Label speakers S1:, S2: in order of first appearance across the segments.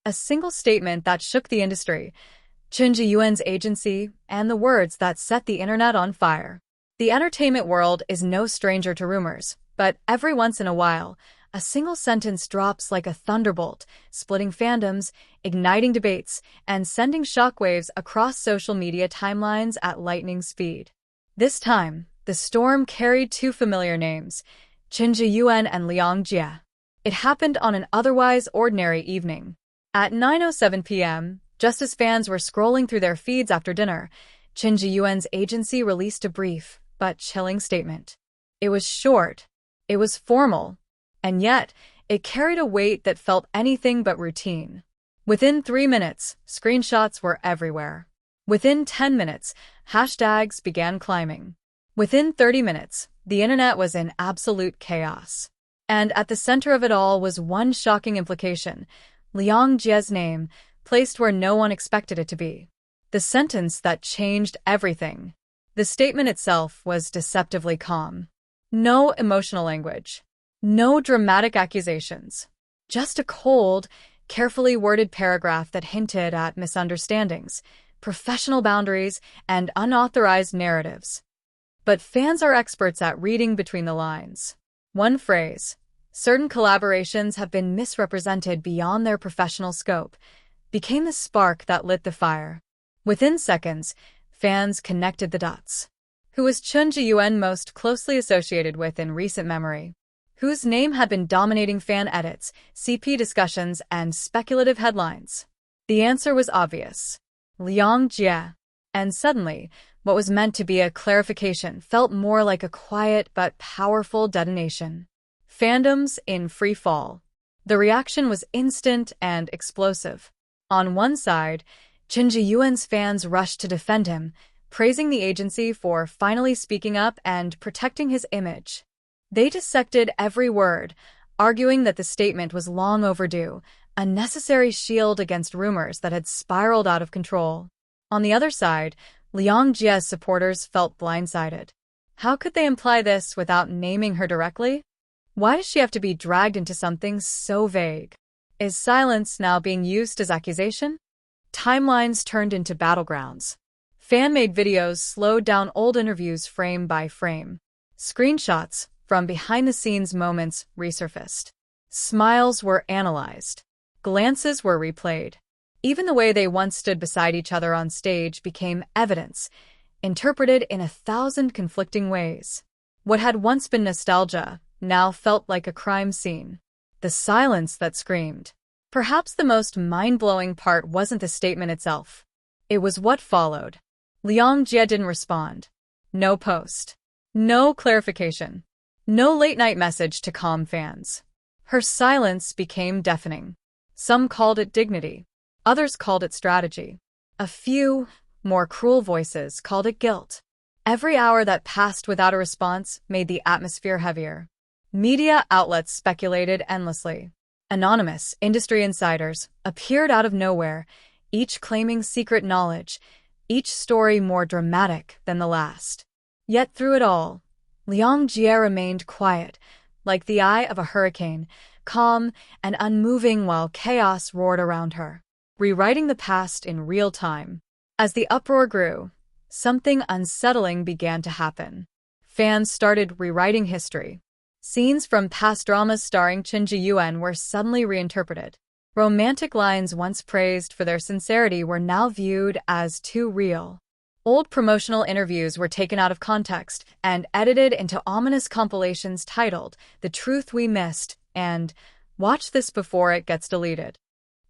S1: A single statement that shook the industry, Chen Zheyuan's agency, and the words that set the internet on fire. The entertainment world is no stranger to rumors, but every once in a while, a single sentence drops like a thunderbolt, splitting fandoms, igniting debates, and sending shockwaves across social media timelines at lightning speed. This time, the storm carried two familiar names, Chen Zheyuan and Liang Jie. It happened on an otherwise ordinary evening. At 9:07 p.m., just as fans were scrolling through their feeds after dinner, Chen Zheyuan's agency released a brief but chilling statement. It was short, it was formal, and yet it carried a weight that felt anything but routine. Within 3 minutes, screenshots were everywhere. Within 10 minutes, hashtags began climbing. Within 30 minutes, the internet was in absolute chaos. And at the center of it all was one shocking implication: Liang Jie's name, placed where no one expected it to be. The sentence that changed everything. The statement itself was deceptively calm. No emotional language. No dramatic accusations. Just a cold, carefully worded paragraph that hinted at misunderstandings, professional boundaries, and unauthorized narratives. But fans are experts at reading between the lines. One phrase, "Certain collaborations have been misrepresented beyond their professional scope," became the spark that lit the fire. Within seconds, fans connected the dots. Who was Chen Zheyuan most closely associated with in recent memory? Whose name had been dominating fan edits, CP discussions, and speculative headlines? The answer was obvious: Liang Jie. And suddenly, what was meant to be a clarification felt more like a quiet but powerful detonation. Fandoms in free fall. The reaction was instant and explosive. On one side, Chen Zheyuan's fans rushed to defend him, praising the agency for finally speaking up and protecting his image. They dissected every word, arguing that the statement was long overdue, a necessary shield against rumors that had spiraled out of control. On the other side, Liang Jie's supporters felt blindsided. How could they imply this without naming her directly? Why does she have to be dragged into something so vague? Is silence now being used as accusation? Timelines turned into battlegrounds. Fan-made videos slowed down old interviews frame by frame. Screenshots from behind-the-scenes moments resurfaced. Smiles were analyzed. Glances were replayed. Even the way they once stood beside each other on stage became evidence, interpreted in 1,000 conflicting ways. What had once been nostalgia now felt like a crime scene. The silence that screamed. Perhaps the most mind-blowing part wasn't the statement itself. It was what followed. Liang Jie didn't respond. No post. No clarification. No late-night message to calm fans. Her silence became deafening. Some called it dignity. Others called it strategy. A few, more cruel voices called it guilt. Every hour that passed without a response made the atmosphere heavier. Media outlets speculated endlessly. Anonymous industry insiders appeared out of nowhere, each claiming secret knowledge, each story more dramatic than the last. Yet through it all, Liang Jie remained quiet, like the eye of a hurricane, calm and unmoving while chaos roared around her, rewriting the past in real time. As the uproar grew, something unsettling began to happen. Fans started rewriting history. Scenes from past dramas starring Chen Zheyuan were suddenly reinterpreted. Romantic lines once praised for their sincerity were now viewed as too real. Old promotional interviews were taken out of context and edited into ominous compilations titled "The Truth We Missed" and "Watch This Before It Gets Deleted."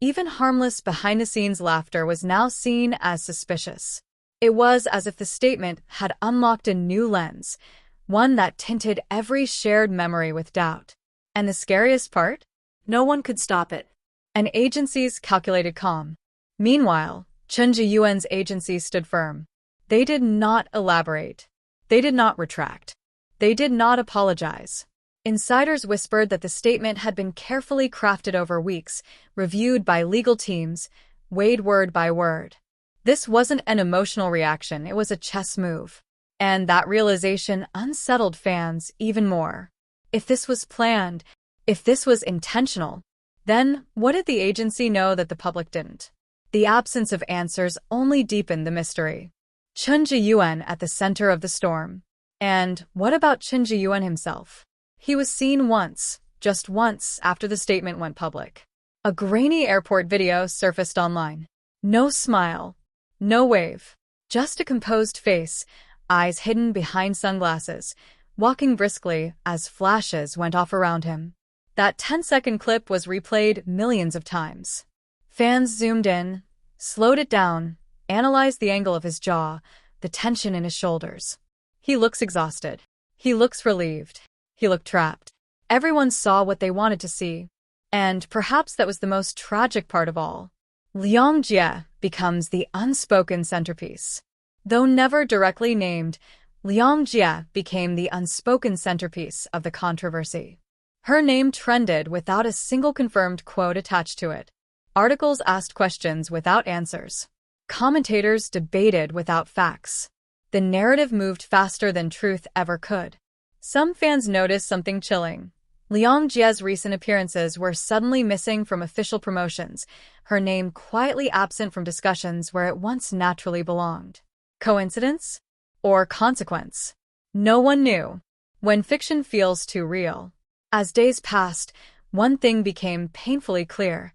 S1: Even harmless behind-the-scenes laughter was now seen as suspicious. It was as if the statement had unlocked a new lens, one that tinted every shared memory with doubt. And the scariest part? No one could stop it. An agency's calculated calm. Meanwhile, Chen Zheyuan's agency stood firm. They did not elaborate. They did not retract. They did not apologize. Insiders whispered that the statement had been carefully crafted over weeks, reviewed by legal teams, weighed word by word. This wasn't an emotional reaction, it was a chess move. And that realization unsettled fans even more. If this was planned, if this was intentional, Then, what did the agency know that the public didn't? The absence of answers only deepened the mystery. Chen Zheyuan at the center of the storm. And what about Chen Zheyuan himself? He was seen once, just once, after the statement went public. A grainy airport video surfaced online. No smile, no wave, just a composed face, eyes hidden behind sunglasses, walking briskly as flashes went off around him. That 10-second clip was replayed millions of times. Fans zoomed in, slowed it down, analyzed the angle of his jaw, the tension in his shoulders. He looks exhausted. He looks relieved. He looked trapped. Everyone saw what they wanted to see. And perhaps that was the most tragic part of all. Liang Jie becomes the unspoken centerpiece. Though never directly named, Liang Jie became the unspoken centerpiece of the controversy. Her name trended without a single confirmed quote attached to it. Articles asked questions without answers. Commentators debated without facts. The narrative moved faster than truth ever could. Some fans noticed something chilling. Liang Jie's recent appearances were suddenly missing from official promotions, her name quietly absent from discussions where it once naturally belonged. Coincidence? Or consequence? No one knew. When fiction feels too real. As days passed, one thing became painfully clear.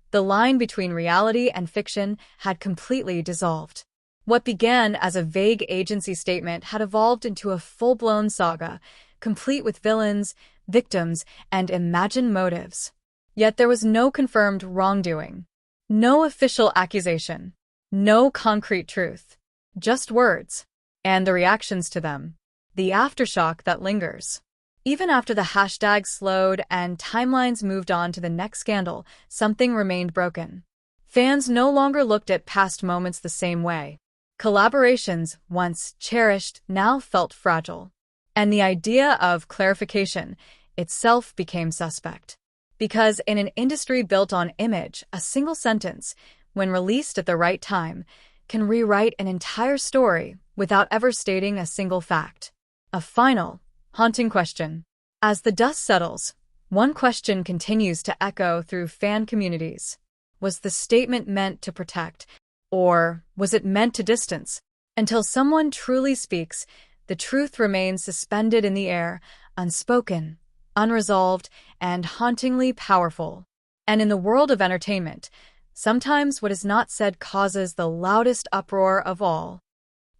S1: The line between reality and fiction had completely dissolved. What began as a vague agency statement had evolved into a full-blown saga, complete with villains, victims, and imagined motives. Yet there was no confirmed wrongdoing. No official accusation. No concrete truth. Just words. And the reactions to them. The aftershock that lingers. Even after the hashtag slowed and timelines moved on to the next scandal, something remained broken. Fans no longer looked at past moments the same way. Collaborations, once cherished, now felt fragile. And the idea of clarification itself became suspect. Because in an industry built on image, a single sentence, when released at the right time, can rewrite an entire story without ever stating a single fact. A final, haunting question. As the dust settles, one question continues to echo through fan communities. Was the statement meant to protect, or was it meant to distance? Until someone truly speaks, the truth remains suspended in the air, unspoken, unresolved, and hauntingly powerful. And in the world of entertainment, sometimes what is not said causes the loudest uproar of all.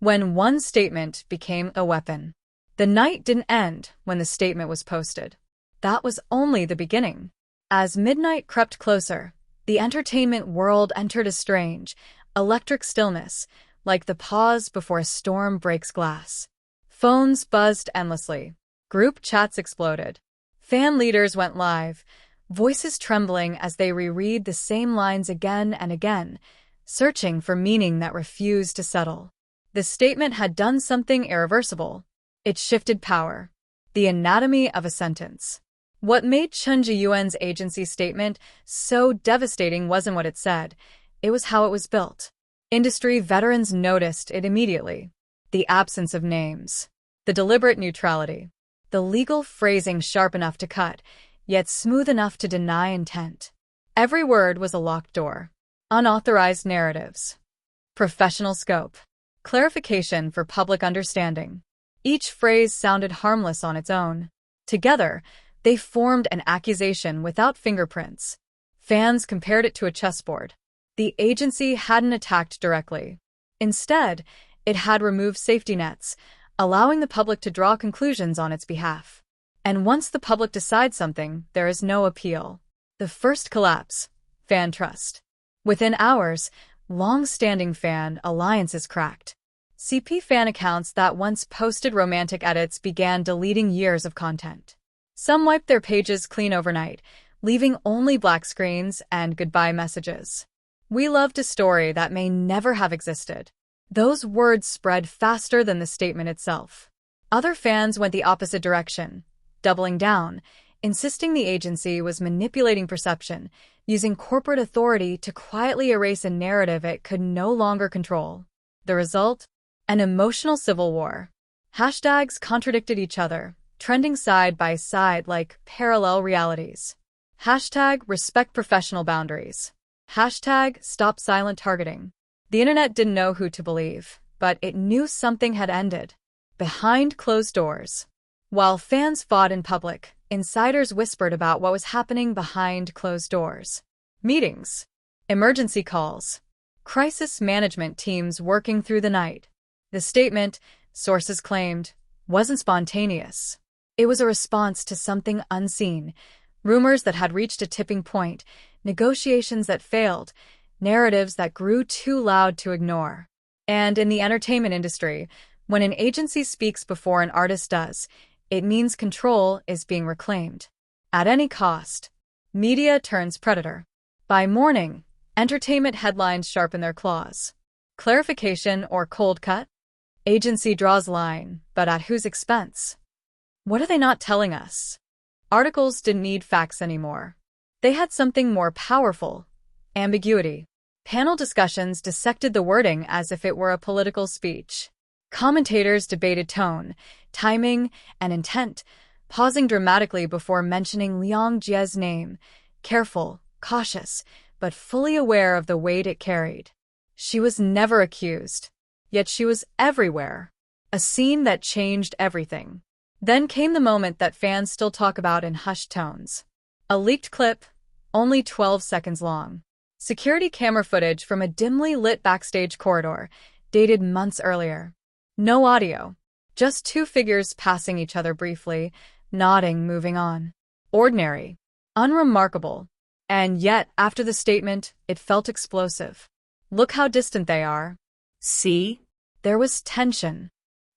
S1: When one statement became a weapon. The night didn't end when the statement was posted. That was only the beginning. As midnight crept closer, the entertainment world entered a strange, electric stillness, like the pause before a storm breaks glass. Phones buzzed endlessly. Group chats exploded. Fan leaders went live, voices trembling as they reread the same lines again and again, searching for meaning that refused to settle. The statement had done something irreversible. It shifted power. The anatomy of a sentence. What made Chen Zheyuan's agency statement so devastating wasn't what it said, it was how it was built. Industry veterans noticed it immediately. The absence of names. The deliberate neutrality. The legal phrasing sharp enough to cut, yet smooth enough to deny intent. Every word was a locked door. Unauthorized narratives. Professional scope. Clarification for public understanding. Each phrase sounded harmless on its own. Together, they formed an accusation without fingerprints. Fans compared it to a chessboard. The agency hadn't attacked directly. Instead, it had removed safety nets, allowing the public to draw conclusions on its behalf. And once the public decides something, there is no appeal. The first collapse. Fan trust. Within hours, long-standing fan alliances cracked. CP fan accounts that once posted romantic edits began deleting years of content. Some wiped their pages clean overnight, leaving only black screens and goodbye messages. We loved a story that may never have existed. Those words spread faster than the statement itself. Other fans went the opposite direction, doubling down, insisting the agency was manipulating perception, using corporate authority to quietly erase a narrative it could no longer control. The result? An emotional civil war. Hashtags contradicted each other, trending side by side like parallel realities. Hashtag respect professional boundaries. Hashtag stop silent targeting. The internet didn't know who to believe, but it knew something had ended. Behind closed doors. While fans fought in public, insiders whispered about what was happening behind closed doors. Meetings. Emergency calls. Crisis management teams working through the night. The statement, sources claimed, wasn't spontaneous. It was a response to something unseen, rumors that had reached a tipping point, negotiations that failed, narratives that grew too loud to ignore. And in the entertainment industry, when an agency speaks before an artist does, it means control is being reclaimed. At any cost. Media turns predator. By morning, entertainment headlines sharpen their claws. Clarification or cold cut? Agency draws line, but at whose expense? What are they not telling us? Articles didn't need facts anymore. They had something more powerful: ambiguity. Panel discussions dissected the wording as if it were a political speech. Commentators debated tone, timing, and intent, pausing dramatically before mentioning Liang Jie's name, careful, cautious, but fully aware of the weight it carried. She was never accused, yet she was everywhere. A scene that changed everything. Then came the moment that fans still talk about in hushed tones. A leaked clip, only 12 seconds long. Security camera footage from a dimly lit backstage corridor, dated months earlier. No audio, just two figures passing each other briefly, nodding, moving on. Ordinary, unremarkable, and yet, after the statement, it felt explosive. Look how distant they are. See? There was tension.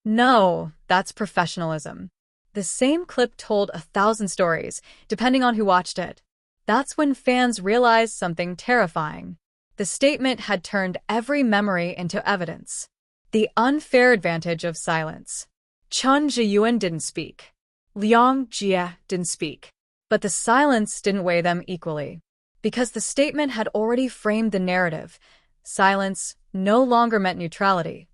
S1: No, that's professionalism. The same clip told 1,000 stories, depending on who watched it. That's when fans realized something terrifying. The statement had turned every memory into evidence. The unfair advantage of silence. Zheyuan didn't speak. Liang Jie didn't speak. But the silence didn't weigh them equally. Because the statement had already framed the narrative, silence no longer meant neutrality.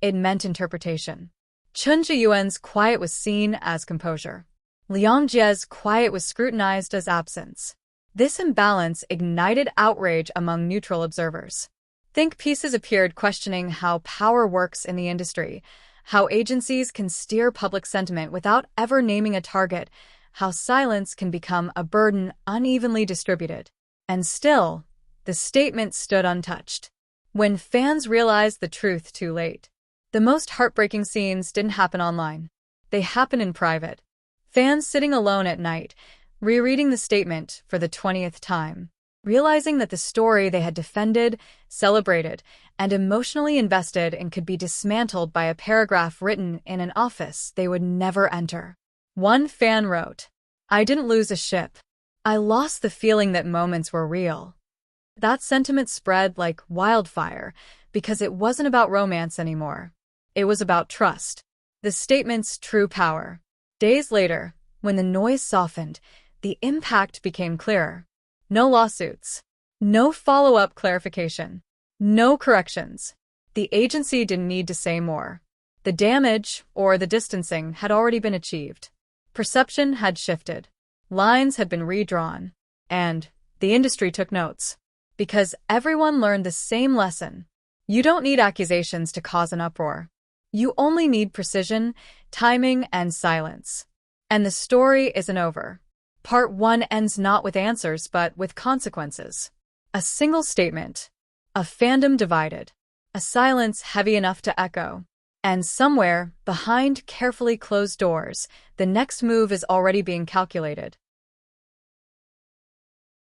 S1: It meant interpretation. Zheyuan's quiet was seen as composure. Liang Jie's quiet was scrutinized as absence. This imbalance ignited outrage among neutral observers. Think pieces appeared questioning how power works in the industry, how agencies can steer public sentiment without ever naming a target, how silence can become a burden unevenly distributed. And still, the statement stood untouched. When fans realized the truth too late. The most heartbreaking scenes didn't happen online. They happened in private. Fans sitting alone at night, rereading the statement for the 20th time, realizing that the story they had defended, celebrated, and emotionally invested in could be dismantled by a paragraph written in an office they would never enter. One fan wrote, "I didn't lose a ship. I lost the feeling that moments were real." That sentiment spread like wildfire because it wasn't about romance anymore. It was about trust. The statement's true power. Days later, when the noise softened, the impact became clearer. No lawsuits. No follow-up clarification. No corrections. The agency didn't need to say more. The damage, or the distancing, had already been achieved. Perception had shifted. Lines had been redrawn. And the industry took notes. Because everyone learned the same lesson. You don't need accusations to cause an uproar. You only need precision, timing, and silence. And the story isn't over. Part 1 ends not with answers but with consequences. A single statement. A fandom divided. A silence heavy enough to echo. And somewhere, behind carefully closed doors, the next move is already being calculated.